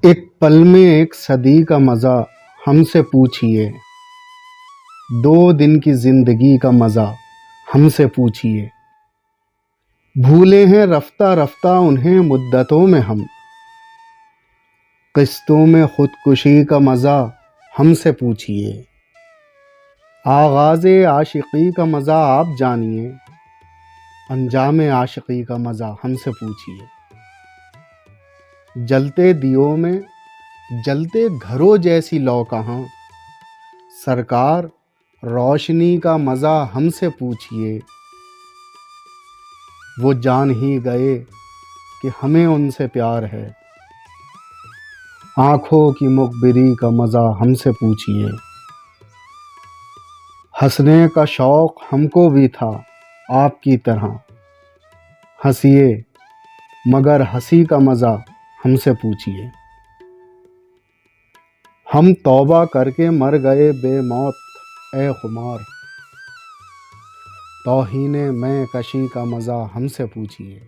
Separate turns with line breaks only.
ایک پل میں ایک صدی کا مزہ ہم سے پوچھئے، 2 دن کی زندگی کا مزہ ہم سے پوچھئے۔ بھولے ہیں رفتہ رفتہ انہیں مدتوں میں ہم، قسطوں میں خودکشی کا مزہ ہم سے پوچھئے۔ آغاز عاشقی کا مزہ آپ جانیے، انجام عاشقی کا مزہ ہم سے پوچھئے۔ جلتے دیوں میں جلتے گھروں جیسی لو کہاں، سرکار روشنی کا مزہ ہم سے پوچھئے۔ وہ جان ہی گئے کہ ہمیں ان سے پیار ہے، آنکھوں کی مخبری کا مزہ ہم سے پوچھئے۔ ہنسنے کا شوق ہم کو بھی تھا آپ کی طرح، ہنسیے مگر ہنسی کا مزہ ہم سے پوچھئے۔ ہم توبہ کر کے مر گئے بے موت اے خمار، توہین میں کشی کا مزہ ہم سے پوچھئے۔